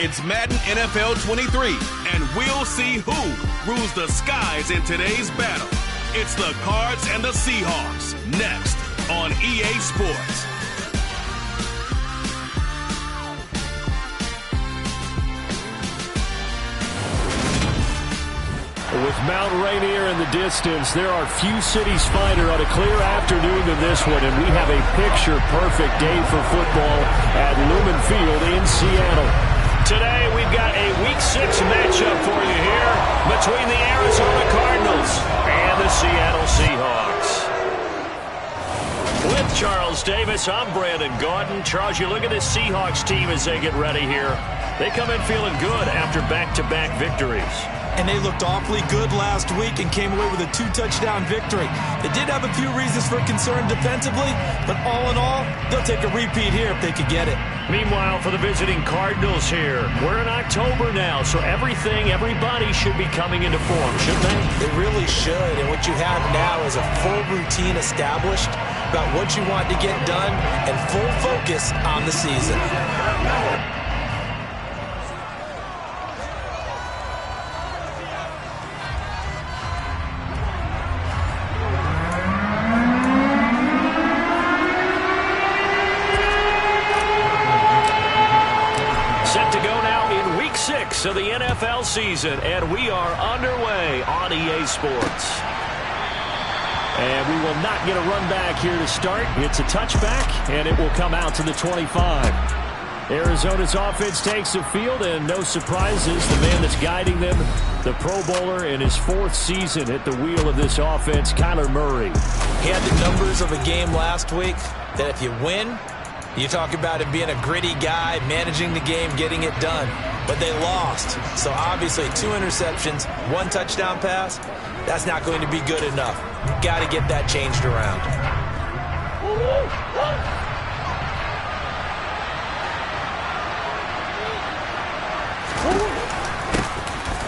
It's Madden NFL 23, and we'll see who rules the skies in today's battle. It's the Cards and the Seahawks, next on EA Sports. With Mount Rainier in the distance, there are few cities finer on a clear afternoon than this one, and we have a picture-perfect day for football at Lumen Field in Seattle. Today, we've got a Week 6 matchup for you here between the Arizona Cardinals and the Seattle Seahawks. With Charles Davis, I'm Brandon Gaudin. Charles, you look at this Seahawks team as they get ready here. They come in feeling good after back-to-back victories. And they looked awfully good last week and came away with a 2-touchdown victory. They did have a few reasons for concern defensively, but all in all, they'll take a repeat here if they could get it. Meanwhile, for the visiting Cardinals here, we're in October now, so everybody should be coming into form, shouldn't they? They really should, and what you have now is a full routine established about what you want to get done and full focus on the season. Of the NFL season, and we are underway on EA Sports. And we will not get a run back here to start. It's a touchback, and it will come out to the 25. Arizona's offense takes the field, and no surprises. The man that's guiding them, the Pro Bowler in his 4th season at the wheel of this offense, Kyler Murray. He had the numbers of a game last week that if you win, you talk about him being a gritty guy, managing the game, getting it done. But they lost. So obviously 2 interceptions, 1 touchdown pass, that's not going to be good enough. You've got to get that changed around.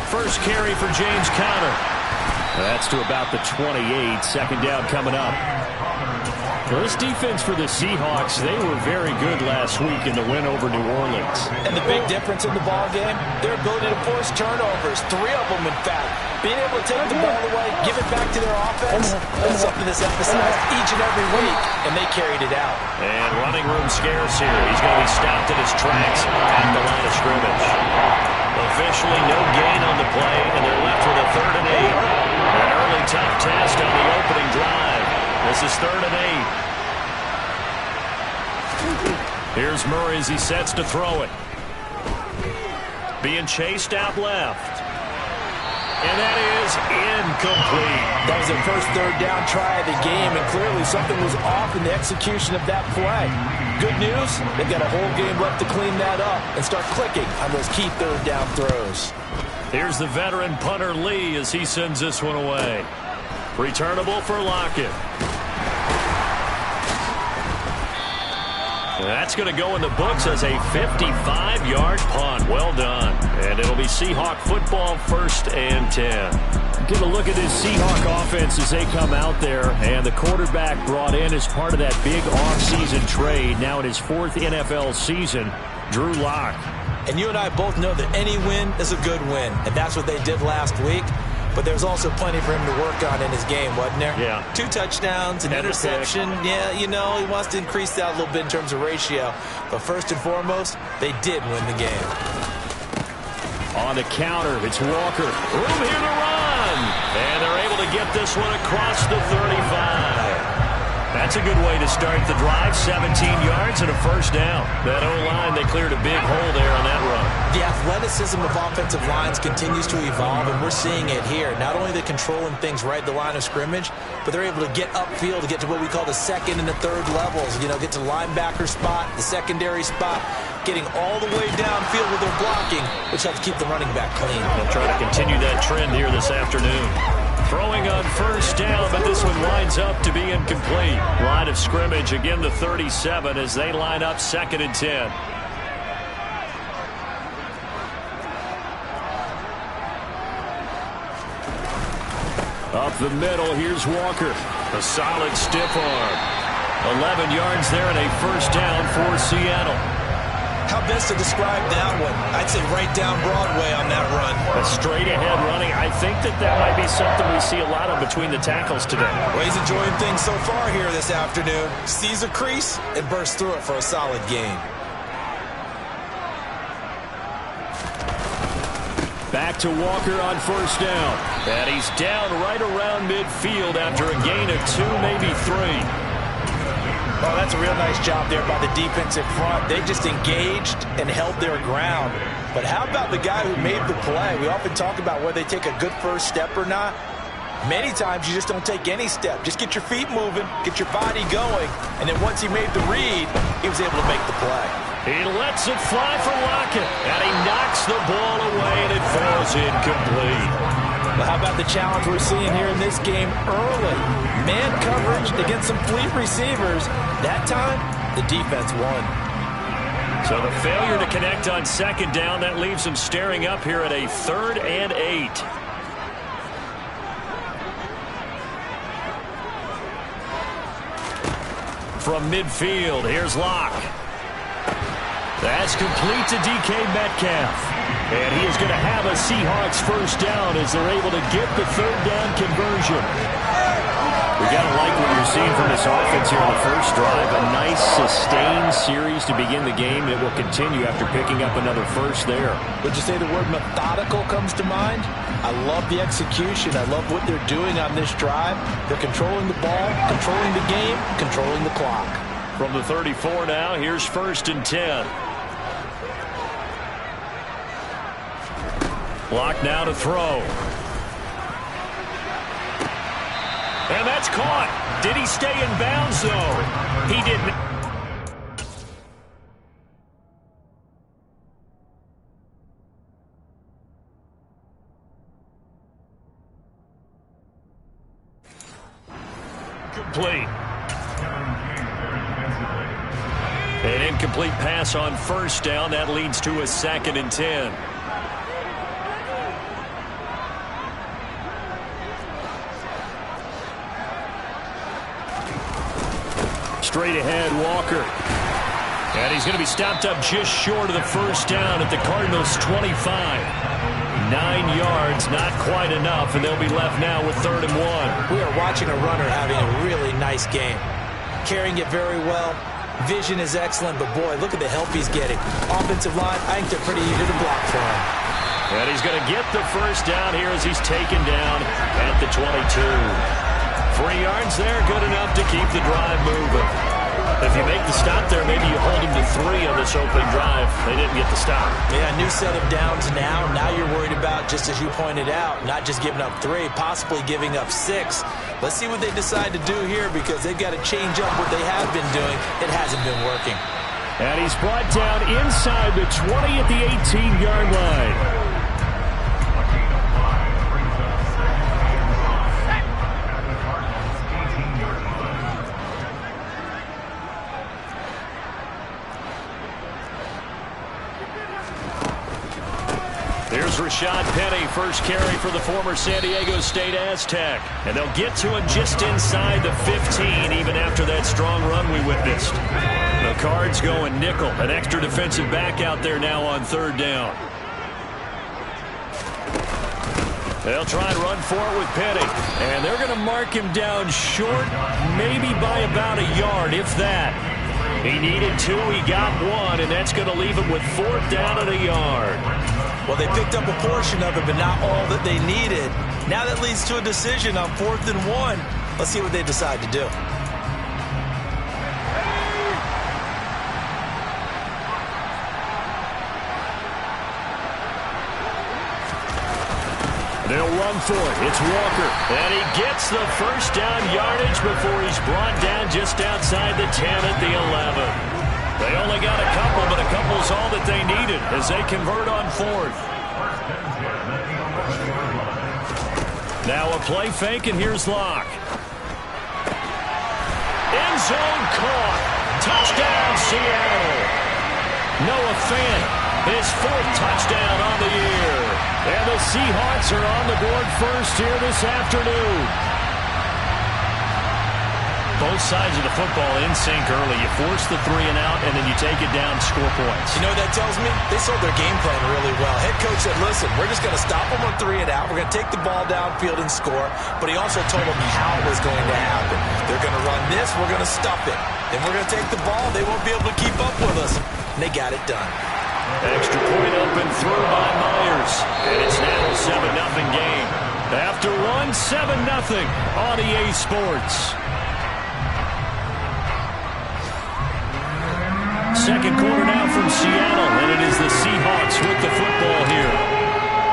First carry for James Conner. That's to about the 28. Second down coming up. Well, this defense for the Seahawks, they were very good last week in the win over New Orleans. And the big difference in the ball game, their ability to force turnovers, 3 of them in fact. Being able to take the ball away, give it back to their offense, that's something that's emphasized each and every week, and they carried it out. And running room scarce here. He's going to be stopped in his tracks at the line of scrimmage. Officially no gain on the play, and they're left with a 3rd and 8. An early tough test on the opening drive. This is 3rd and 8. Here's Murray as he sets to throw it. Being chased out left. And that is incomplete. That was their first 3rd down try of the game, and clearly something was off in the execution of that play. Good news, they've got a whole game left to clean that up and start clicking on those key 3rd down throws. Here's the veteran punter Lee as he sends this one away. Returnable for Lockett. That's going to go in the books as a 55-yard punt. Well done. And it'll be Seahawk football, 1st and 10. Get a look at this Seahawk offense as they come out there. And the quarterback brought in as part of that big offseason trade. Now in his 4th NFL season, Drew Lock. And you and I both know that any win is a good win. And that's what they did last week. But there's also plenty for him to work on in his game, wasn't there? Yeah. 2 touchdowns, an interception. Yeah, you know, he wants to increase that a little bit in terms of ratio. But first and foremost, they did win the game. On the counter, it's Walker. Room here to run. And they're able to get this one across the 35. That's a good way to start the drive. 17 yards and a 1st down. That O-line, they cleared a big hole there on that run. The athleticism of offensive lines continues to evolve, and we're seeing it here. Not only are they controlling things right at the line of scrimmage, but they're able to get upfield to get to what we call the 2nd and the 3rd levels. You know, get to the linebacker spot, the secondary spot, getting all the way downfield with their blocking, which helps keep the running back clean. They'll try to continue that trend here this afternoon. Throwing on 1st down, but this one winds up to be incomplete. Line of scrimmage, again the 37 as they line up 2nd and 10. Up the middle, here's Walker. A solid stiff arm. 11 yards there and a 1st down for Seattle. How best to describe that one? I'd say right down Broadway on that run. A straight-ahead running. I think that might be something we see a lot of between the tackles today. Well, he's enjoying things so far here this afternoon. Sees a crease and bursts through it for a solid gain. Back to Walker on first down. And he's down right around midfield after a gain of 2, maybe 3. Oh, that's a real nice job there by the defensive front. They just engaged and held their ground. But how about the guy who made the play? We often talk about whether they take a good first step or not. Many times you just don't take any step. Just get your feet moving, get your body going, and then once he made the read, he was able to make the play. He lets it fly for Lockett, and he knocks the ball away, and it falls incomplete. Well, how about the challenge we're seeing here in this game early? Man coverage against some fleet receivers. That time, the defense won. So the failure to connect on second down, that leaves them staring up here at a 3rd and 8. From midfield, here's Locke. That's complete to DK Metcalf. And he is going to have a Seahawks first down as they're able to get the 3rd down conversion. We got to like what you're seeing from this offense here in the first drive. A nice sustained series to begin the game. It will continue after picking up another first there. Would you say the word methodical comes to mind? I love the execution. I love what they're doing on this drive. They're controlling the ball, controlling the game, controlling the clock. From the 34 now, here's 1st and 10. Lock now to throw. And that's caught. Did he stay in bounds, though? He didn't. Complete. An incomplete pass on first down. That leads to a 2nd and 10. Straight ahead, Walker. And he's going to be stopped up just short of the first down at the Cardinals' 25. 9 yards, not quite enough, and they'll be left now with 3rd and 1. We are watching a runner having a really nice game. Carrying it very well. Vision is excellent, but boy, look at the help he's getting. Offensive line, I think they're pretty eager to block for him. And he's going to get the first down here as he's taken down at the 22. 3 yards there, good enough to keep the drive moving. If you make the stop there, maybe you hold them to 3 on this opening drive. They didn't get the stop. Yeah, new set of downs now. Now you're worried about, just as you pointed out, not just giving up 3, possibly giving up 6. Let's see what they decide to do here because they've got to change up what they have been doing. It hasn't been working. And he's brought down inside the 20 at the 18-yard line. Here's Rashad Penny, first carry for the former San Diego State Aztec. And they'll get to him just inside the 15, even after that strong run we witnessed. The Cards going nickel, an extra defensive back out there now on 3rd down. They'll try and run for it with Penny. And they're going to mark him down short, maybe by about a yard, if that. He needed 2, he got 1, and that's going to leave him with 4th down at a yard. Well, they picked up a portion of it, but not all that they needed. Now that leads to a decision on 4th and 1. Let's see what they decide to do. They'll run for it. It's Walker. And he gets the first down yardage before he's brought down just outside the 10 at the 11. They only got a couple, but a couple's all that they needed as they convert on 4th. Now a play fake, and here's Locke. End zone caught. Touchdown, Seattle. Noah Fant, his 4th touchdown on the year. And the Seahawks are on the board first here this afternoon. Both sides of the football in sync early. You force the 3 and out, and then you take it down, score points. You know what that tells me? They sold their game plan really well. Head coach said, listen, we're just going to stop them on 3 and out. We're going to take the ball downfield and score. But he also told them how it was going to happen. They're going to run this. We're going to stuff it. Then we're going to take the ball. They won't be able to keep up with us. And they got it done. Extra point up and through by Myers. And it's now a 7-0 game. After one, 7-0 on EA Sports. Second quarter now from Seattle, and it is the Seahawks with the football here.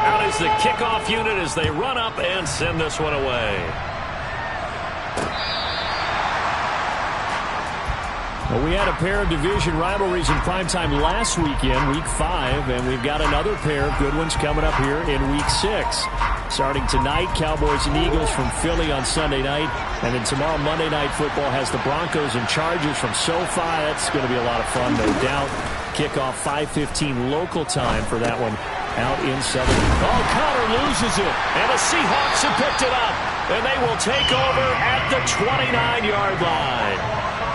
Out is the kickoff unit as they run up and send this one away. Well, we had a pair of division rivalries in primetime last weekend, Week 5, and we've got another pair of good ones coming up here in Week 6. Starting tonight, Cowboys and Eagles from Philly on Sunday night. And then tomorrow, Monday Night Football has the Broncos and Chargers from SoFi. That's going to be a lot of fun, no doubt. Kickoff 5:15 local time for that one out in Southern. Oh, Connor loses it. And the Seahawks have picked it up. And they will take over at the 29-yard line.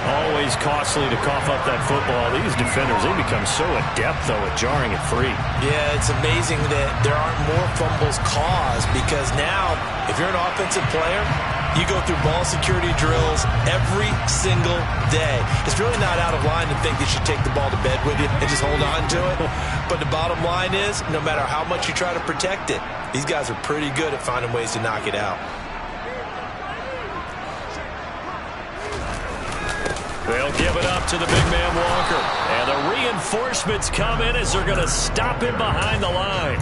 Always costly to cough up that football. These defenders, they become so adept, though, at jarring it free. Yeah, it's amazing that there aren't more fumbles caused because now, if you're an offensive player, you go through ball security drills every single day. It's really not out of line to think that you take the ball to bed with you and just hold on to it. But the bottom line is, no matter how much you try to protect it, these guys are pretty good at finding ways to knock it out. They'll give it up to the big man Walker. And the reinforcements come in as they're going to stop him behind the line.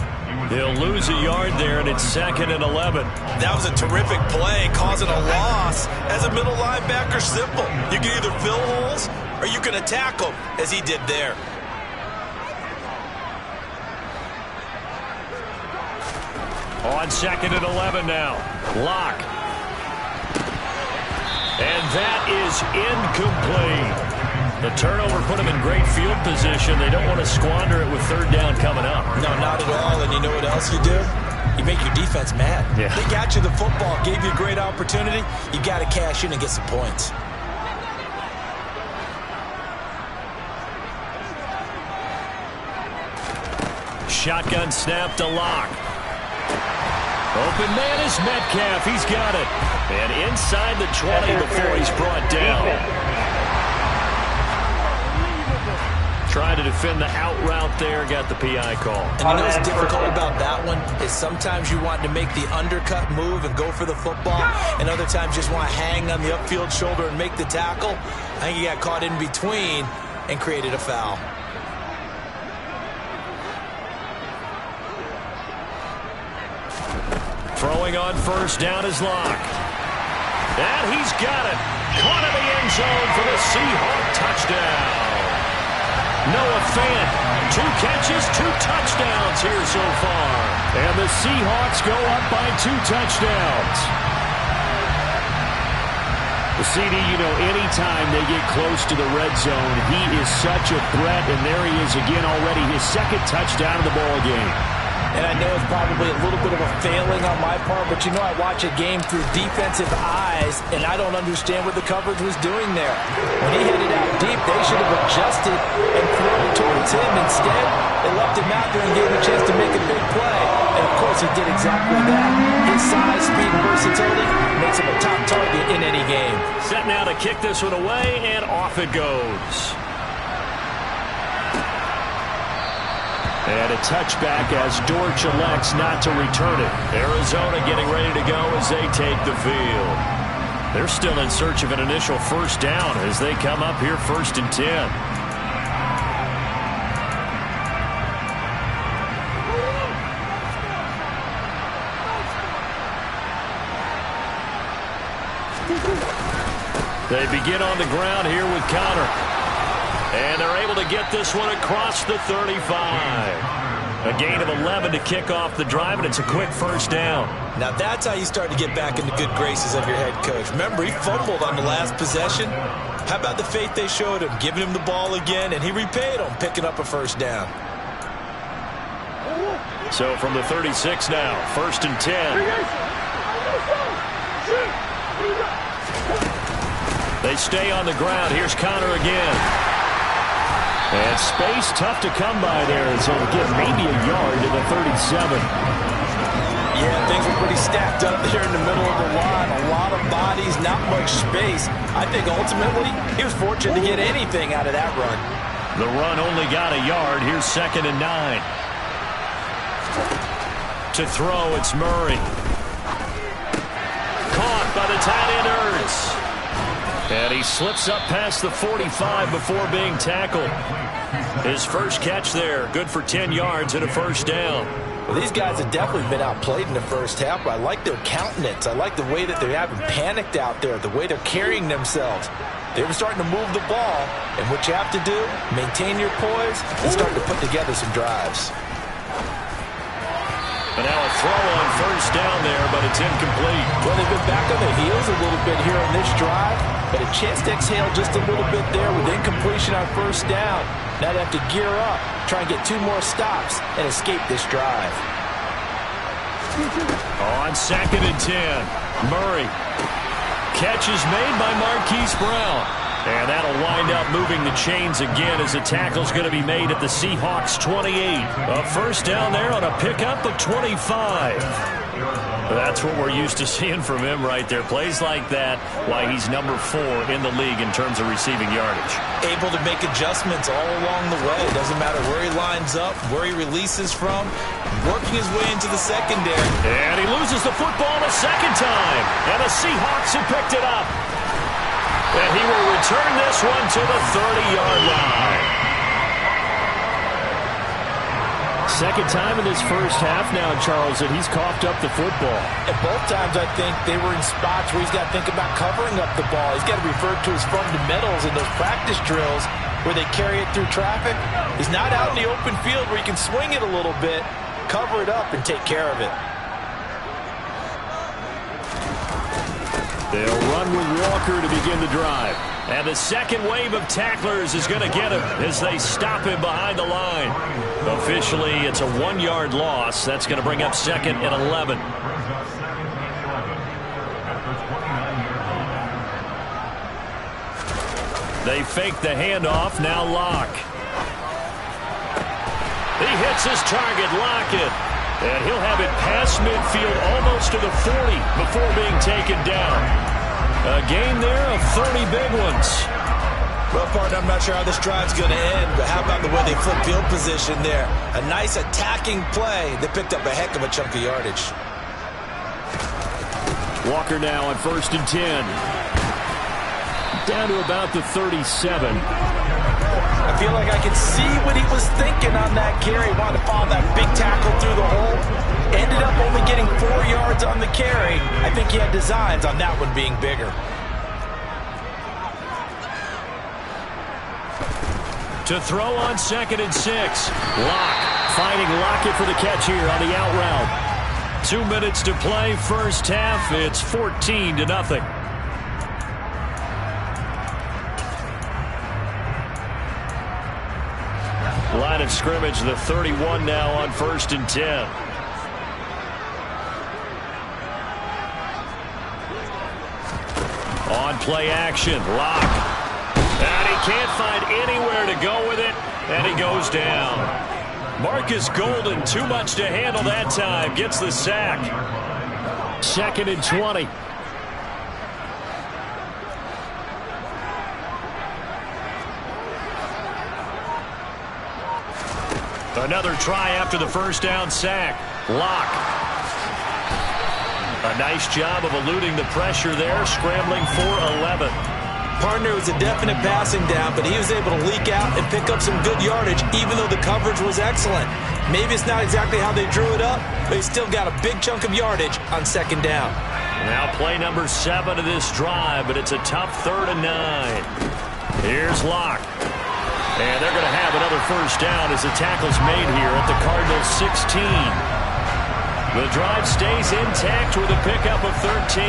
They'll lose a yard there, and it's 2nd and 11. That was a terrific play, causing a loss. As a middle linebacker, simple. You can either fill holes or you can attack them, as he did there. On 2nd and 11 now. Lock. And that is incomplete. The turnover put them in great field position. They don't want to squander it with 3rd down coming up. No, not at all. And you know what else you do? You make your defense mad. Yeah. They got you the football, gave you a great opportunity. You got to cash in and get some points. Shotgun snap to Lock. Open man is Metcalf. He's got it. And inside the 20 before he's brought down. Trying to defend the out route there. Got the PI call. And you know what's difficult about that one is sometimes you want to make the undercut move and go for the football. And other times you just want to hang on the upfield shoulder and make the tackle. I think he got caught in between and created a foul. Throwing on 1st down is Lock. And he's got it. Caught in the end zone for the Seahawk touchdown. Noah Fant, 2 catches, 2 touchdowns here so far. And the Seahawks go up by 2 touchdowns. The CD, you know, anytime they get close to the red zone, he is such a threat. And there he is again already, his 2nd touchdown of the ball game. And I know it's probably a little bit of a failing on my part, but you know I watch a game through defensive eyes, and I don't understand what the coverage was doing there. When he headed out deep, they should have adjusted and thrown towards him. Instead, they left him out there and gave him a chance to make a big play. And, of course, he did exactly that. His size, speed, and versatility makes him a top target in any game. Set now to kick this one away, and off it goes. And a touchback as Dortch elects not to return it. Arizona getting ready to go as they take the field. They're still in search of an initial 1st down as they come up here 1st and 10. They begin on the ground here with Connor. And they're able to get this one across the 35. A gain of 11 to kick off the drive, and it's a quick 1st down. Now that's how you start to get back in the good graces of your head coach. Remember, he fumbled on the last possession. How about the faith they showed him, giving him the ball again, and he repaid them, picking up a 1st down. So from the 36 now, 1st and 10. They stay on the ground. Here's Connor again. And space tough to come by there, so he'll get maybe a yard to the 37. Yeah, things were pretty stacked up there in the middle of the line. A lot of bodies, not much space. I think ultimately he was fortunate to get anything out of that run. The run only got a yard. Here's 2nd and 9. To throw, it's Murray. Caught by the tight end, Ertz. And he slips up past the 45 before being tackled. His first catch there, good for 10 yards and a first down. Well, these guys have definitely been outplayed in the first half, but I like their countenance. I like the way that they haven't panicked out there, the way they're carrying themselves. They were starting to move the ball, and what you have to do, maintain your poise and start to put together some drives. And now a throw on first down there, but it's incomplete. Well, they've been back on their heels a little bit here on this drive, but a chance to exhale just a little bit there with incompletion on first down. Now they have to gear up, try and get 2 more stops, and escape this drive. On 2nd and 10, Murray. Catch is made by Marquise Brown. And that'll wind up moving the chains again as the tackle's going to be made at the Seahawks 28. A first down there on a pickup of 25. That's what we're used to seeing from him right there. Plays like that, why he's number 4 in the league in terms of receiving yardage. Able to make adjustments all along the way. It doesn't matter where he lines up, where he releases from, working his way into the secondary. And he loses the football a second time. And the Seahawks have picked it up. And he will return this one to the 30-yard line. Second time in this first half now, Charles, that he's coughed up the football. And both times, I think, they were in spots where he's got to think about covering up the ball. He's got to refer to his fundamentals in those practice drills where they carry it through traffic. He's not out in the open field where he can swing it a little bit, cover it up, and take care of it. They'll run with Walker to begin the drive. And the second wave of tacklers is going to get him as they stop him behind the line. Officially, it's a 1-yard loss. That's going to bring up 2nd and 11. They fake the handoff. Now Locke. He hits his target, Lockett. And he'll have it past midfield almost to the 40 before being taken down. A game there of 30 big ones. Well, partner, I'm not sure how this drive's going to end, but how about the way they flip field position there? A nice attacking play. They picked up a heck of a chunk of yardage. Walker now on 1st and 10. Down to about the 37. I feel like I could see what he was thinking on that carry. Wanted to follow that big tackle through the hole. Ended up only getting 4 yards on the carry. I think he had designs on that one being bigger. To throw on 2nd and 6. Locke finding Lockett for the catch here on the out route. 2 minutes to play, first half. It's 14-0. Line of scrimmage, the 31 now on 1st and 10. On play action, Locke. And he can't find anywhere to go with it, and he goes down. Marcus Golden, too much to handle that time, gets the sack. 2nd and 20. Another try after the first down sack. Locke. A nice job of eluding the pressure there, scrambling for 11. Partner, was a definite passing down, but he was able to leak out and pick up some good yardage, even though the coverage was excellent. Maybe it's not exactly how they drew it up, but he still got a big chunk of yardage on 2nd down. Now play number 7 of this drive, but it's a tough 3rd and 9. Here's Locke. And they're going to have another first down as the tackle's made here at the Cardinals' 16. The drive stays intact with a pickup of 13.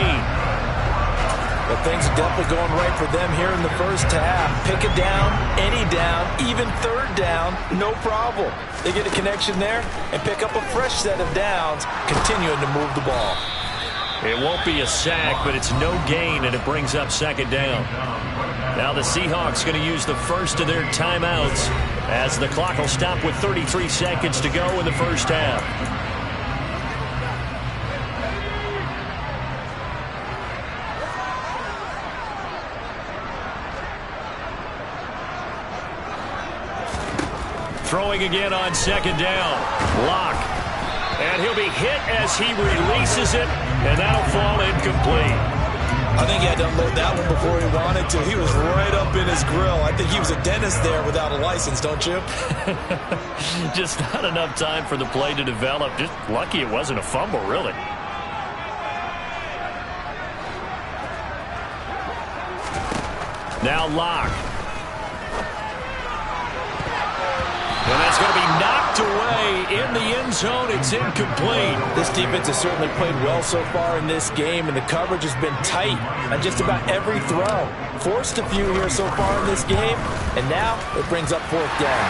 But things are definitely going right for them here in the first half. Pick a down, any down, even 3rd down, no problem. They get a connection there and pick up a fresh set of downs, continuing to move the ball. It won't be a sack, but it's no gain, and it brings up second down. Now the Seahawks going to use the first of their timeouts as the clock will stop with 33 seconds to go in the first half. Throwing again on second down. Lock. And he'll be hit as he releases it, and that'll fall incomplete. I think he had to unload that one before he wanted to. He was right up in his grill. I think he was a dentist there without a license, don't you? Just not enough time for the play to develop. Just lucky it wasn't a fumble, really. Now Lock. And that's going to be knocked away in the end zone. It's incomplete. This defense has certainly played well so far in this game, and the coverage has been tight on just about every throw. Forced a few here so far in this game, and now it brings up fourth down.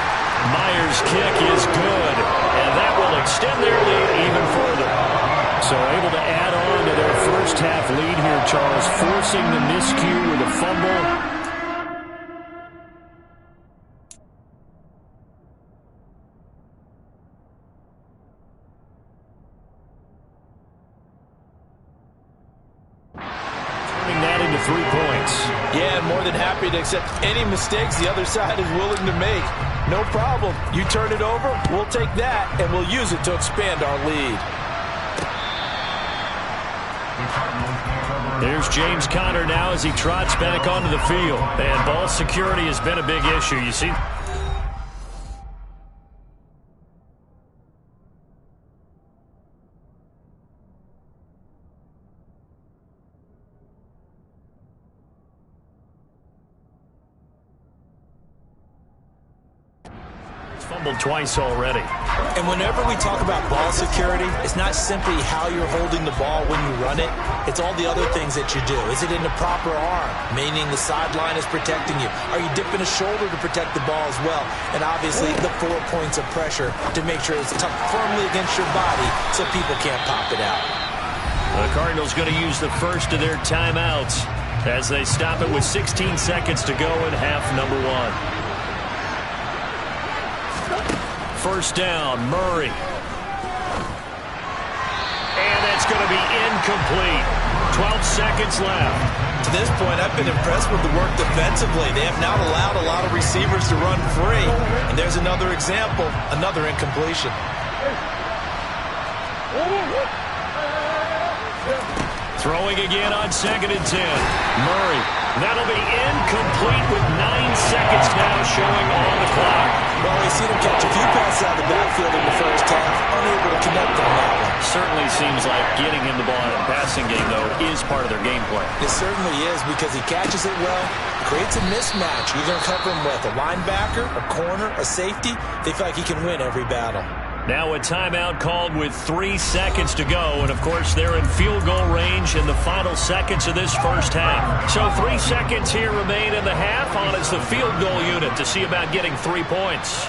Myers' kick is good, and that will extend their lead even further. So able to add on to their first half lead here, Charles, forcing the miscue with a fumble. That into 3 points. Yeah, more than happy to accept any mistakes the other side is willing to make. No problem. You turn it over, we'll take that, and we'll use it to expand our lead. There's James Conner now as he trots back onto the field. And ball security has been a big issue. You see... fumbled twice already. And whenever we talk about ball security, it's not simply how you're holding the ball when you run it. It's all the other things that you do. Is it in the proper arm, meaning the sideline is protecting you? Are you dipping a shoulder to protect the ball as well? And obviously the 4 points of pressure to make sure it's tucked firmly against your body so people can't pop it out. The Cardinals going to use the first of their timeouts as they stop it with 16 seconds to go in half number 1. First down, Murray. And that's going to be incomplete. 12 seconds left. To this point, I've been impressed with the work defensively. They have not allowed a lot of receivers to run free. And there's another example, another incompletion. Throwing again on 2nd and 10. Murray. That'll be incomplete with 9 seconds now showing on the clock. Well, we've seen him catch a few passes out of the backfield in the first half. Unable to connect on that one. Certainly seems like getting him the ball in a passing game, though, is part of their game plan. It certainly is because he catches it well, creates a mismatch. You're going to cover him with a linebacker, a corner, a safety. They feel like he can win every battle. Now a timeout called with 3 seconds to go. And, of course, they're in field goal range in the final seconds of this first half. So 3 seconds here remain in the half on as the field goal unit to see about getting 3 points.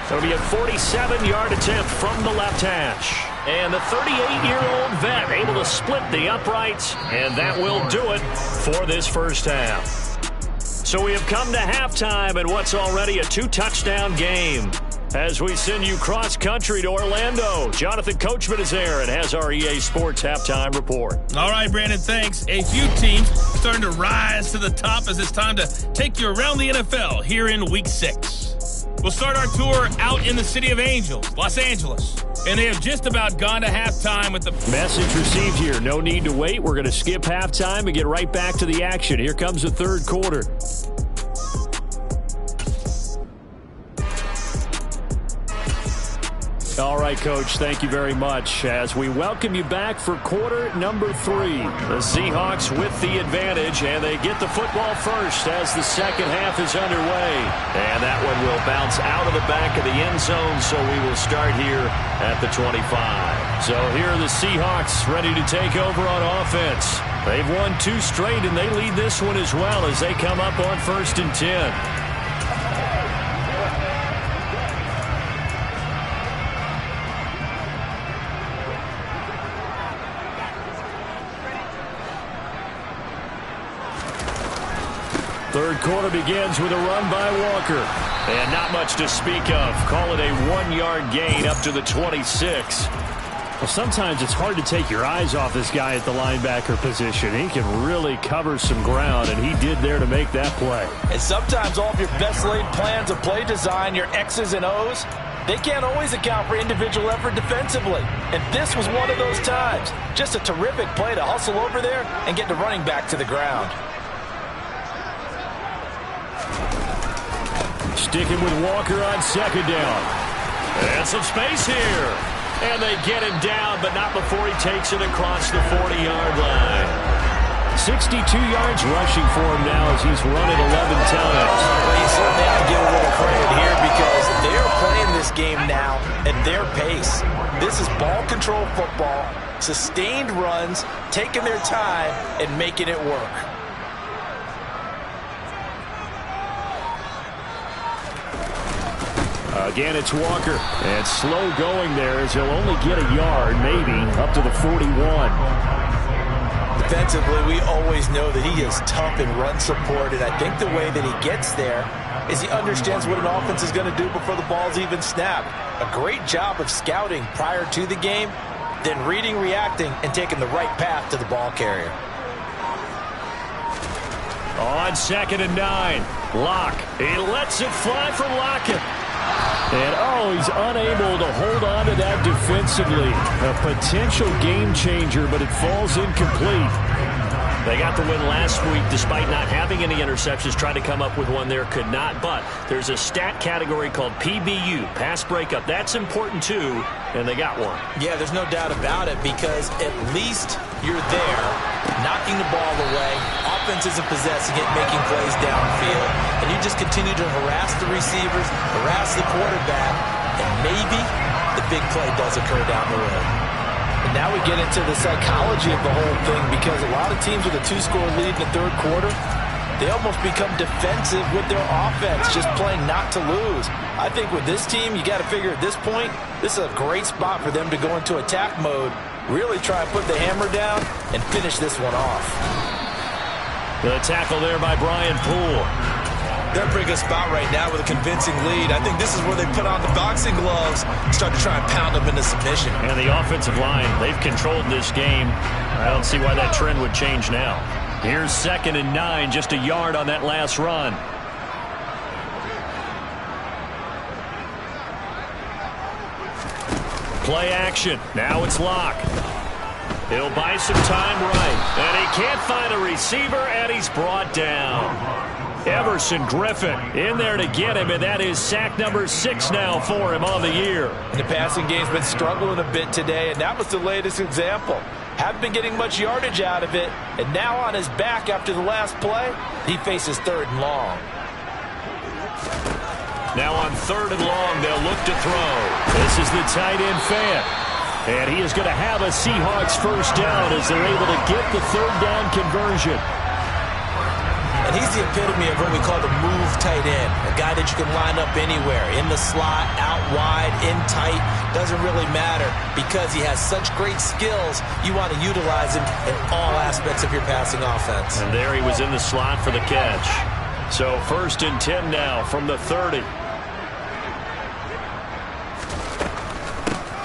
It'll be a 47-yard attempt from the left hash. And the 38-year-old vet able to split the uprights. And that will do it for this first half. So we have come to halftime in what's already a 2-touchdown game. As we send you cross-country to Orlando, Jonathan Coachman is there and has our EA Sports Halftime Report. All right, Brandon, thanks. A few teams starting to rise to the top as it's time to take you around the NFL here in Week 6. We'll start our tour out in the city of Angels, Los Angeles. And they have just about gone to halftime with the... Message received here. No need to wait. We're going to skip halftime and get right back to the action. Here comes the third quarter. All right, Coach, thank you very much. As we welcome you back for quarter number 3. The Seahawks with the advantage, and they get the football first as the second half is underway. And that one will bounce out of the back of the end zone, so we will start here at the 25. So here are the Seahawks ready to take over on offense. They've won 2 straight, and they lead this one as well as they come up on 1st and 10. Third quarter begins with a run by Walker. And not much to speak of. Call it a 1-yard gain up to the 26. Well, sometimes it's hard to take your eyes off this guy at the linebacker position. He can really cover some ground, and he did there to make that play. And sometimes all of your best laid plans of play design, your X's and O's, they can't always account for individual effort defensively. And this was one of those times. Just a terrific play to hustle over there and get the running back to the ground. Sticking with Walker on second down. And some space here. And they get him down, but not before he takes it across the 40-yard line. 62 yards rushing for him now as he's run it 11 times. Well, you certainly have to give a little credit here because they're playing this game now at their pace. This is ball control football, sustained runs, taking their time, and making it work. Again, it's Walker. And slow going there as he'll only get a yard, maybe, up to the 41. Defensively, we always know that he is tough in run support, and I think the way that he gets there is he understands what an offense is going to do before the ball's even snapped. A great job of scouting prior to the game, then reading, reacting, and taking the right path to the ball carrier. On 2nd and 9, Locke. He lets it fly for Lockett. And, he's unable to hold on to that defensively. A potential game changer, but it falls incomplete. They got the win last week despite not having any interceptions. Tried to come up with one there, could not. But there's a stat category called PBU, pass breakup. That's important, too, and they got one. Yeah, there's no doubt about it because at least you're there, knocking the ball away. Offense isn't possessing it, making plays downfield. And you just continue to harass the receivers, harass the quarterback, and maybe the big play does occur down the road. And now we get into the psychology of the whole thing because a lot of teams with a 2-score lead in the third quarter, they almost become defensive with their offense, just playing not to lose. I think with this team, you got to figure at this point, this is a great spot for them to go into attack mode, really try and put the hammer down and finish this one off. The tackle there by Brian Poole. They're in a pretty good spot right now with a convincing lead. I think this is where they put on the boxing gloves, start to try and pound them into submission. And the offensive line, they've controlled this game. I don't see why that trend would change now. Here's 2nd and 9, just a yard on that last run. Play action. Now it's Locke. He'll buy some time right. And he can't find a receiver, and he's brought down. Everson Griffin in there to get him, and that is sack number 6 now for him on the year. The passing game's been struggling a bit today, and that was the latest example. Haven't been getting much yardage out of it, and now on his back after the last play, he faces 3rd and long. Now on 3rd and long, they'll look to throw. This is the tight end Fant. And he is going to have a Seahawks first down as they're able to get the 3rd down conversion. And he's the epitome of what we call the move tight end, a guy that you can line up anywhere, in the slot, out wide, in tight, doesn't really matter because he has such great skills, you want to utilize him in all aspects of your passing offense. And there he was in the slot for the catch. So 1st and 10 now from the 30.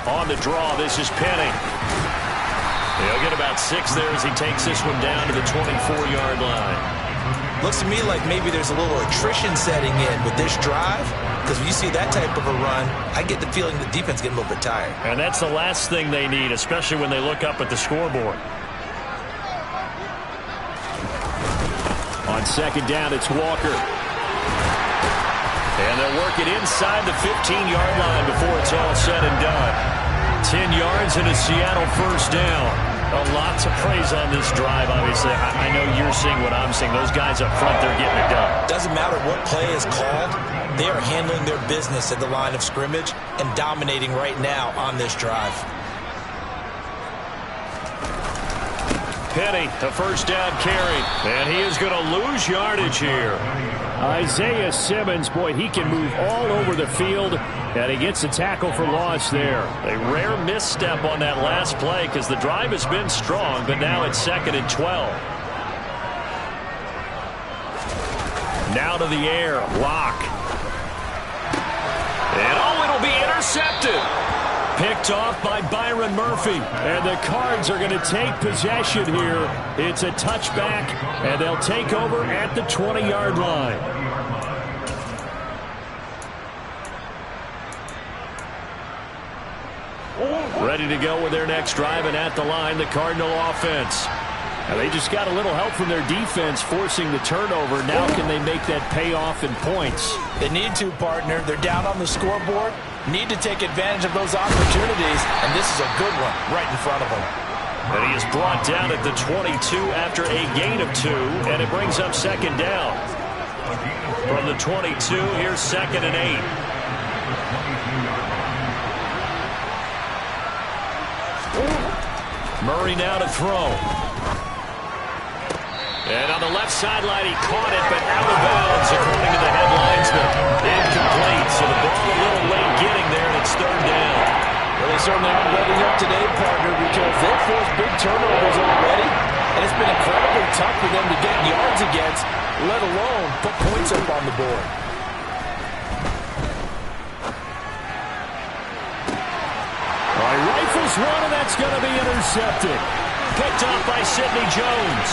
On the draw, this is Penny. He'll get about 6 there as he takes this one down to the 24-yard line. Looks to me like maybe there's a little attrition setting in with this drive, because when you see that type of a run, I get the feeling the defense getting a little bit tired. And that's the last thing they need, especially when they look up at the scoreboard. On 2nd down, it's Walker. And they'll work it inside the 15-yard line before it's all said and done. 10 yards and a Seattle first down. A lot to praise on this drive, obviously. I know you're seeing what I'm seeing. Those guys up front, they're getting it done. Doesn't matter what play is called. They are handling their business at the line of scrimmage and dominating right now on this drive. Penny, a first down carry. And he is going to lose yardage here. Isaiah Simmons, boy, he can move all over the field, and he gets a tackle for loss there. A rare misstep on that last play because the drive has been strong, but now it's 2nd and 12. out of the air. Lock. And it'll be intercepted. Picked off by Byron Murphy. And the Cards are going to take possession here. It's a touchback, and they'll take over at the 20-yard line. Ready to go with their next drive, and at the line, the Cardinal offense. Now they just got a little help from their defense forcing the turnover. Now can they make that pay off in points? They need to, partner. They're down on the scoreboard. Need to take advantage of those opportunities, and this is a good one right in front of them. And he is brought down at the 22 after a gain of 2, and it brings up second down. From the 22, here's 2nd and 8. Murray now to throw. And on the left sideline, he caught it, but out of bounds, according to the headlinesman. Incomplete, so the ball a little late getting there, and it's 3rd down. Well, they certainly aren't letting up today, partner, because they've forced big turnovers already, and it's been incredibly tough for them to get yards against, let alone put points up on the board. All right, rifles one, and that's going to be intercepted. Picked off by Sidney Jones.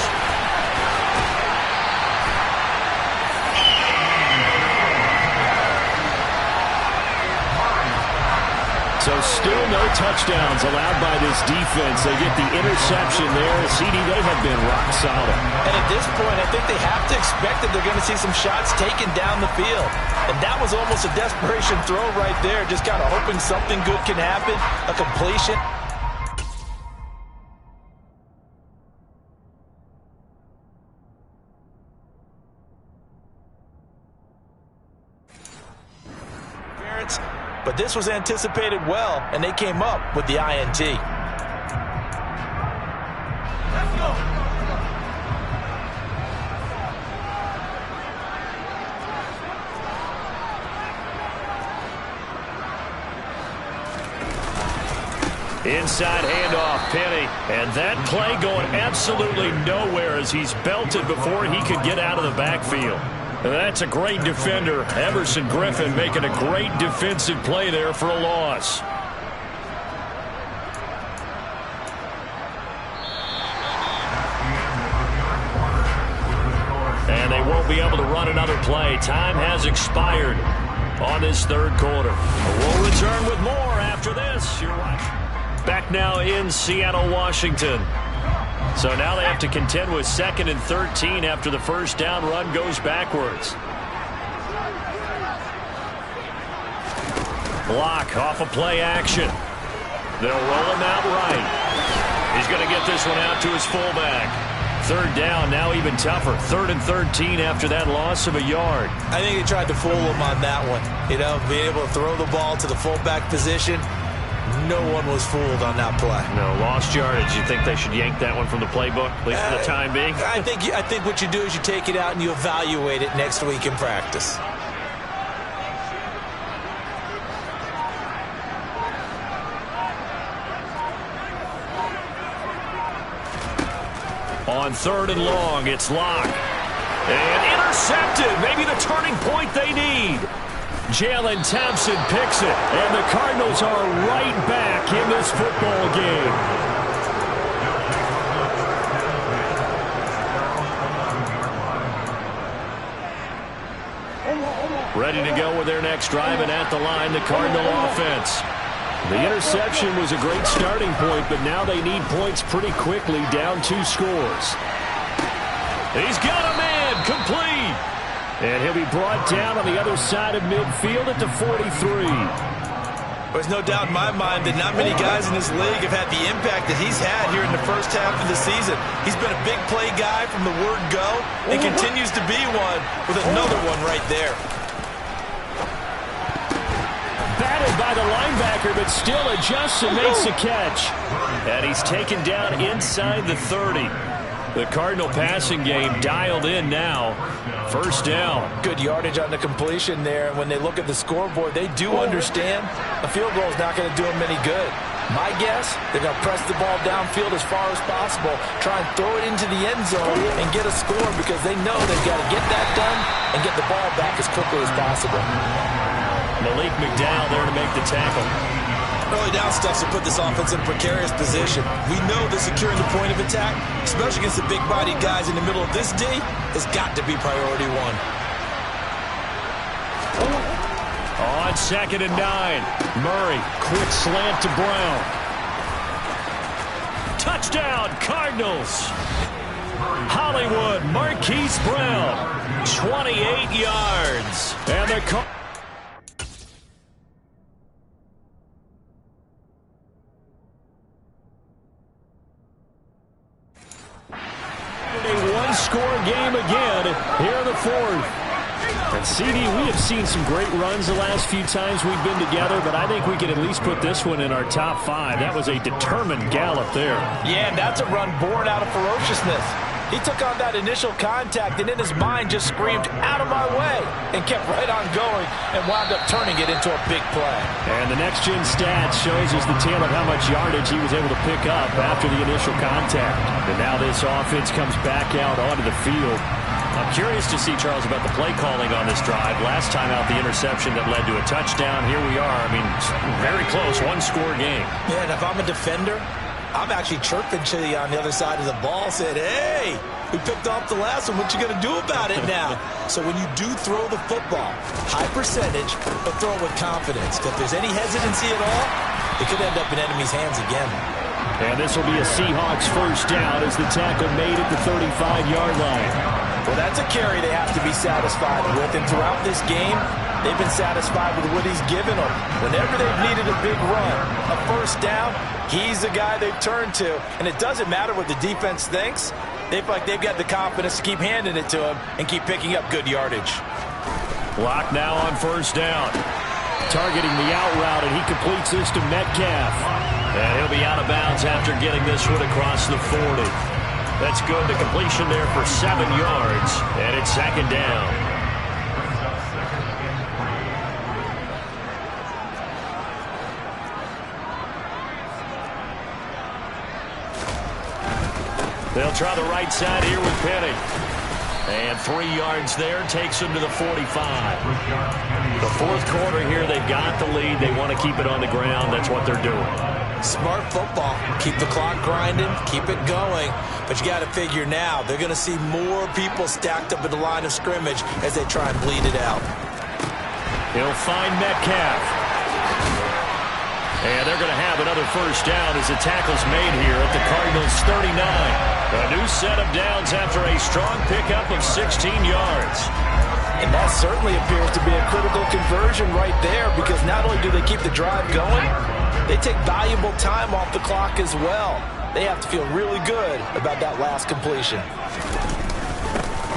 So still no touchdowns allowed by this defense. They get the interception there. CD, they have been rock solid. And at this point, I think they have to expect that they're going to see some shots taken down the field. And that was almost a desperation throw right there, just kind of hoping something good can happen, a completion. But this was anticipated well, and they came up with the INT. Let's go. Inside handoff, Penny. And that play going absolutely nowhere as he's belted before he could get out of the backfield. That's a great defender. Everson Griffin making a great defensive play there for a loss. And they won't be able to run another play. Time has expired on this 3rd quarter. We'll return with more after this. You're watching. Back now in Seattle, Washington. So now they have to contend with 2nd and 13 after the first down run goes backwards. Block off a play action. They'll roll him out right. He's going to get this one out to his fullback. 3rd down, now even tougher. 3rd and 13 after that loss of a yard. I think they tried to fool him on that one. You know, being able to throw the ball to the fullback position. No one was fooled on that play. No, lost yardage. You think they should yank that one from the playbook, at least for the time being? I think what you do is you take it out and you evaluate it next week in practice. On 3rd and long, it's Locke. And intercepted. Maybe the turning point they need. Jalen Thompson picks it, and the Cardinals are right back in this football game. Ready to go with their next drive, and at the line, the Cardinal offense. The interception was a great starting point, but now they need points pretty quickly, down 2 scores. He's got a man, complete. And he'll be brought down on the other side of midfield at the 43. There's no doubt in my mind that not many guys in this league have had the impact that he's had here in the first half of the season. He's been a big play guy from the word go and continues to be one with another one right there. Battled by the linebacker, but still adjusts and makes a catch. And he's taken down inside the 30. The Cardinal passing game dialed in now. 1st down. Good yardage on the completion there. And when they look at the scoreboard, they do understand a field goal is not going to do them any good. My guess, they're going to press the ball downfield as far as possible, try and throw it into the end zone and get a score because they know they've got to get that done and get the ball back as quickly as possible. Malik McDowell there to make the tackle. Early down stuffs will put this offense in a precarious position. We know that securing the point of attack, especially against the big-bodied guys in the middle of this D, has got to be priority one. On 2nd and 9, Murray, quick slant to Brown. Touchdown, Cardinals. Hollywood, Marquise Brown, 28 yards. And the a one-score game again here in the 4th. And CD, we have seen some great runs the last few times we've been together, but I think we can at least put this one in our top 5. That was a determined gallop there. Yeah, and that's a run born out of ferociousness. He took on that initial contact and in his mind just screamed, "Out of my way," and kept right on going and wound up turning it into a big play. And the next-gen stat shows us the tale of how much yardage he was able to pick up after the initial contact. And now this offense comes back out onto the field. I'm curious to see, Charles, about the play calling on this drive. Last time out, the interception that led to a touchdown. Here we are. I mean, very close, one-score game. Yeah, and if I'm a defender, I'm actually chirping to you on the other side of the ball, said, "Hey, we picked off the last one. What you going to do about it now?" So when you do throw the football, high percentage, but throw it with confidence. Because if there's any hesitancy at all, it could end up in enemy's hands again. And this will be a Seahawks first down as the tackle made at the 35-yard line. Well, that's a carry they have to be satisfied with. And throughout this game, they've been satisfied with what he's given them. Whenever they've needed a big run, a first down, he's the guy they've turned to. And it doesn't matter what the defense thinks. They feel like they've got the confidence to keep handing it to him and keep picking up good yardage. Block now on first down. Targeting the out route, and he completes this to Metcalf. And he'll be out of bounds after getting this one across the 40. That's good. The completion there for 7 yards, and it's 2nd down. They'll try the right side here with Penny. And 3 yards there takes them to the 45. The 4th quarter here, they've got the lead. They want to keep it on the ground. That's what they're doing. Smart football. Keep the clock grinding. Keep it going. But you got to figure now, they're going to see more people stacked up at the line of scrimmage as they try and bleed it out. He'll find Metcalf. And they're going to have another first down as the tackle's made here at the Cardinals' 39. A new set of downs after a strong pickup of 16 yards. And that certainly appears to be a critical conversion right there because not only do they keep the drive going, they take valuable time off the clock as well. They have to feel really good about that last completion.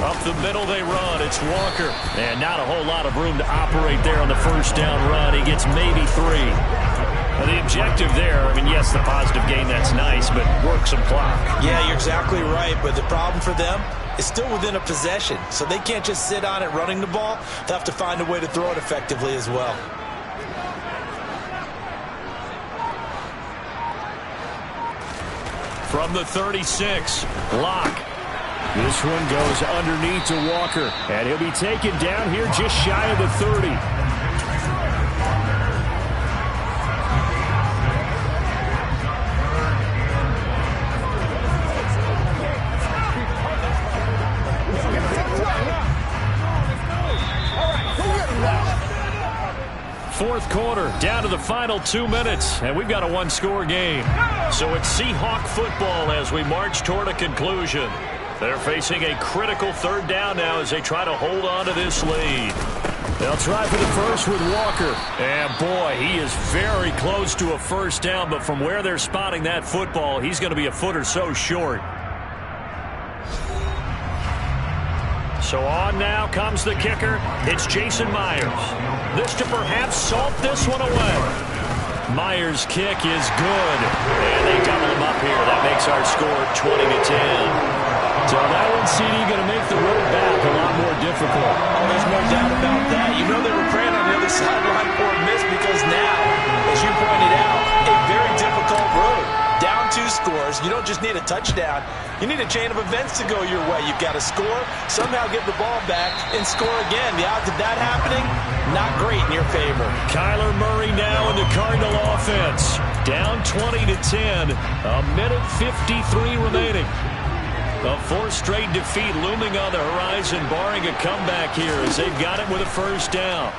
Up the middle they run. It's Walker. And not a whole lot of room to operate there on the first down run. He gets maybe 3. Now the objective there, I mean, yes, the positive gain, that's nice, but work some clock. Yeah, you're exactly right. But the problem for them is still within a possession. So they can't just sit on it running the ball. They'll have to find a way to throw it effectively as well. From the 36, Locke. This one goes underneath to Walker, and he'll be taken down here just shy of the 30. Fourth quarter, down to the final 2 minutes, and we've got a one-score game. So it's Seahawk football as we march toward a conclusion. They're facing a critical 3rd down now as they try to hold on to this lead. They'll try for the first with Walker. And, boy, he is very close to a first down, but from where they're spotting that football, he's going to be a foot or so short. So on now comes the kicker. It's Jason Myers. This to perhaps salt this one away. Myers' kick is good. And they double him up here. That makes our score 20-10. So that one, CD, going to make the road back a lot more difficult. Oh, there's no doubt about that. You know they were praying on the other sideline for a miss because now, as you pointed out, a very difficult scores, you don't just need a touchdown. You need a chain of events to go your way. You've got to score, somehow get the ball back, and score again. The odds of that happening, not great in your favor. Kyler Murray now in the Cardinal offense. Down 20-10. A minute 53 remaining. A fourth straight defeat looming on the horizon, barring a comeback here as they've got it with a first down.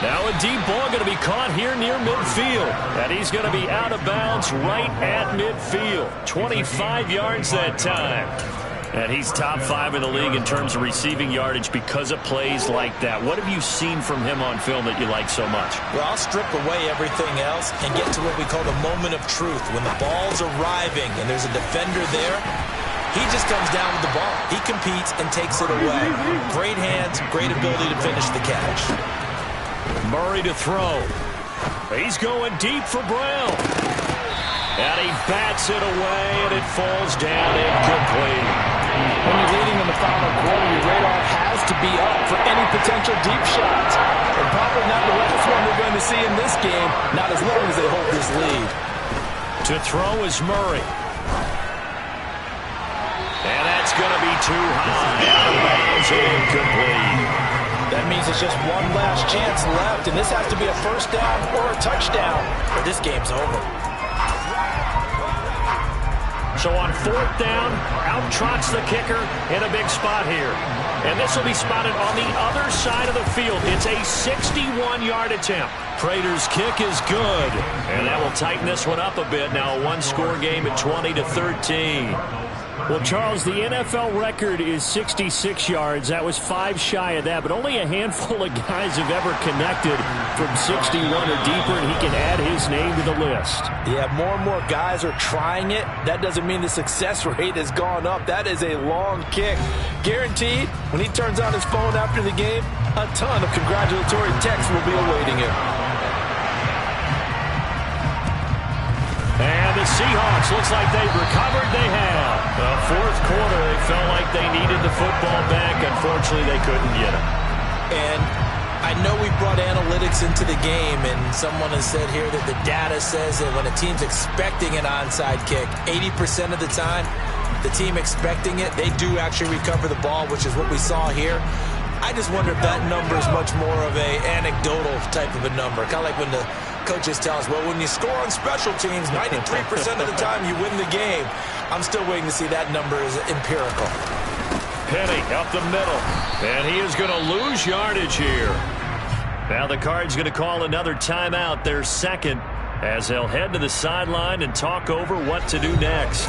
Now a deep ball going to be caught here near midfield. And he's going to be out of bounds right at midfield. 25 yards that time. And he's top 5 in the league in terms of receiving yardage because of plays like that. What have you seen from him on film that you like so much? Well, I'll strip away everything else and get to what we call the moment of truth. When the ball's arriving and there's a defender there, he just comes down with the ball. He competes and takes it away. Great hands, great ability to finish the catch. Murray to throw. He's going deep for Brown. And he bats it away, and it falls down incomplete. When you're leading in the final quarter, your radar has to be up for any potential deep shots. And probably not the last one we're going to see in this game, not as long as they hold this lead. To throw is Murray. And that's going to be too high. Out of bounds, incomplete. That means it's just one last chance left, and this has to be a first down or a touchdown, or this game's over. So on fourth down, out trots the kicker in a big spot here. And this will be spotted on the other side of the field. It's a 61-yard attempt. Prater's kick is good. And that will tighten this one up a bit. Now a one-score game at 20-13. Well, Charles, the NFL record is 66 yards. That was 5 shy of that, but only a handful of guys have ever connected from 61 or deeper, and he can add his name to the list. Yeah, more and more guys are trying it. That doesn't mean the success rate has gone up. That is a long kick. Guaranteed, when he turns on his phone after the game, a ton of congratulatory texts will be awaiting him. And the Seahawks, looks like they've recovered. They have. The fourth quarter, they felt like they needed the football back. Unfortunately, they couldn't get it. And I know we brought analytics into the game, and someone has said here that the data says that when a team's expecting an onside kick, 80% of the time, the team expecting it, they do actually recover the ball, which is what we saw here. I just wonder if that number is much more of a anecdotal type of a number. Kind of like when the coaches tell us, well, when you score on special teams, 93% of the time you win the game. I'm still waiting to see that number is empirical. Penny up the middle, and he is going to lose yardage here. Now the Cards going to call another timeout, their second, as they'll head to the sideline and talk over what to do next.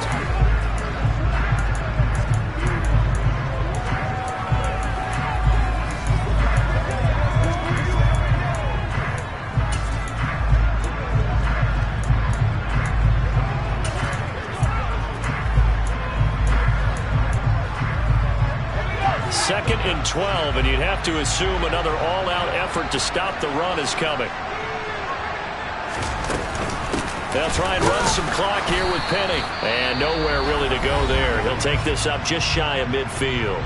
Second and 12, and you'd have to assume another all-out effort to stop the run is coming. They'll try and run some clock here with Penny. And nowhere really to go there. He'll take this up just shy of midfield.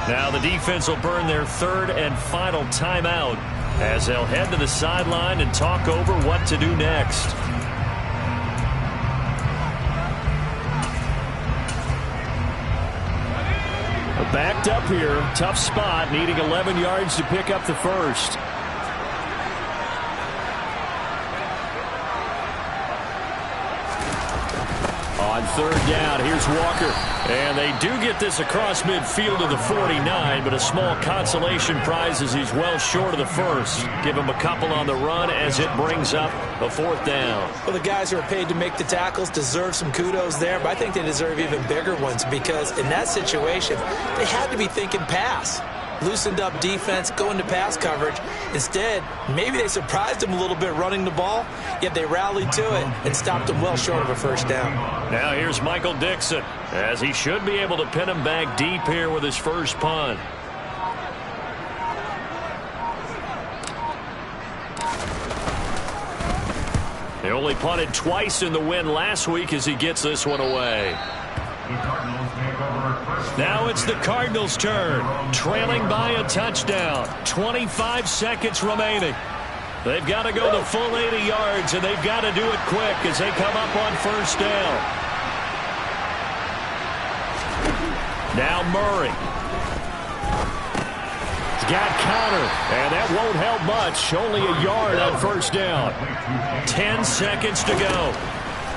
Now the defense will burn their third and final timeout as they'll head to the sideline and talk over what to do next. Backed up here, tough spot, needing 11 yards to pick up the first. On third down, here's Walker. And they do get this across midfield to the 49, but a small consolation prize as he's well short of the first. Give him a couple on the run as it brings up a fourth down. Well, the guys who are paid to make the tackles deserve some kudos there, but I think they deserve even bigger ones because in that situation, they had to be thinking pass. Loosened up defense, going to pass coverage. Instead, maybe they surprised him a little bit running the ball, yet they rallied to it and stopped him well short of a first down. Now here's Michael Dixon, as he should be able to pin him back deep here with his first punt. They only punted twice in the win last week as he gets this one away. Now it's the Cardinals' turn, trailing by a touchdown. 25 seconds remaining. They've got to go the full 80 yards, and they've got to do it quick as they come up on first down. Now Murray. He's got counter, and that won't help much. Only a yard on first down. 10 seconds to go.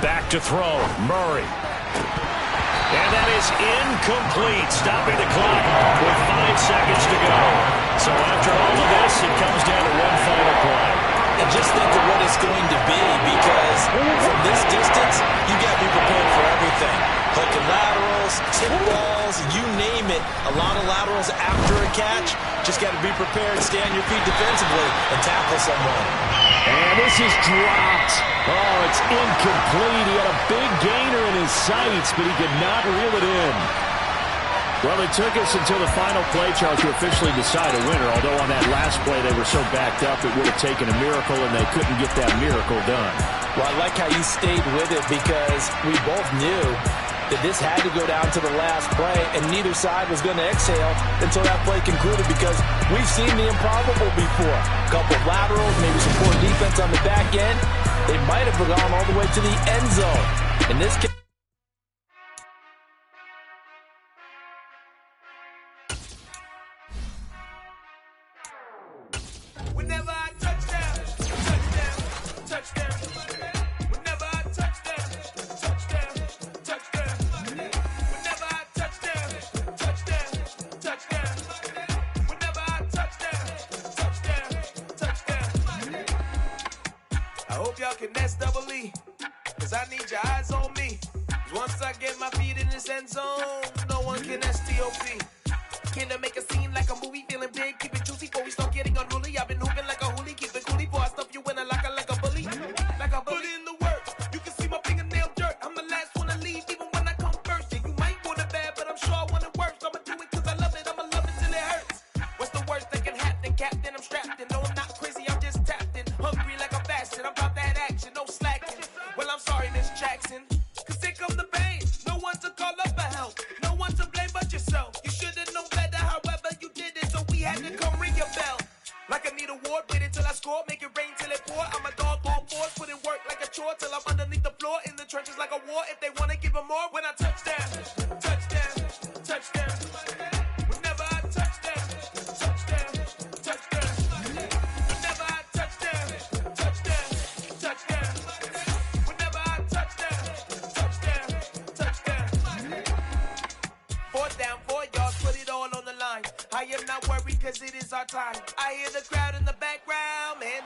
Back to throw. Murray. And that is incomplete, stopping the clock with 5 seconds to go. So after all of this, it comes down to one final play. And just think of what it's going to be, because from this distance, you got to be prepared for everything. Hook and laterals, tip balls, you name it. A lot of laterals after a catch. Just got to be prepared, stay on your feet defensively, and tackle someone. And this is dropped. Oh, it's incomplete. He had a big gainer in his sights, but he could not reel it in. Well, it took us until the final play, Charles, to officially decide a winner, although on that last play they were so backed up it would have taken a miracle, and they couldn't get that miracle done. Well, I like how you stayed with it, because we both knew that this had to go down to the last play, and neither side was going to exhale until that play concluded, because we've seen the improbable before. A couple of laterals, maybe some poor defense on the back end. They might have gone all the way to the end zone. In this case, whenever I touchdown, touchdown, touchdown. Whenever I touchdown, touchdown, touchdown. Whenever I touchdown, touchdown, touchdown. Whenever I touchdown, touchdown, touchdown. I hope y'all can S-double-E, cause I need your eyes on me. 'Cause once I get my feet in this end zone, no one can S-T-O-P. Killer make a scene like a movie, feeling big, keep it juicy before we start getting unruly. I've been hooping like a hoolie, keep it coolie before I stuff you in a locker like a bully. Like a bully. Put in the work, you can see my fingernail dirt. I'm the last one to leave, even when I come first. Yeah, you might want it bad, but I'm sure I want it worse. I'ma do it cause I love it, I'ma love it till it hurts. What's the worst that can happen, Captain? I'm strapped in, no I'm not crazy, I'm just tapped in. Hungry like I'm fasting, I'm about that action, no slacking. Well, I'm sorry, Miss Jackson, cause here come the pain. No one to call up for help, no one to blame but yourself. You should've known better, however you did it, so we had to come ring your bell. Like I need a ward, wait until I score, make it rain till it pour. I'm a dog, all fours, put in work like a chore till I'm underneath the floor, in the trenches like a war. If they wanna give them more, when I touchdown, touchdown, touchdown. Whenever I touchdown, touchdown, touchdown. Whenever I touchdown, touchdown, touchdown. Whenever I touchdown, touchdown, touchdown. 4th down, 4 yards, put it all on the line. I am not worried cause it is our time. I hear the crowd in the background, man.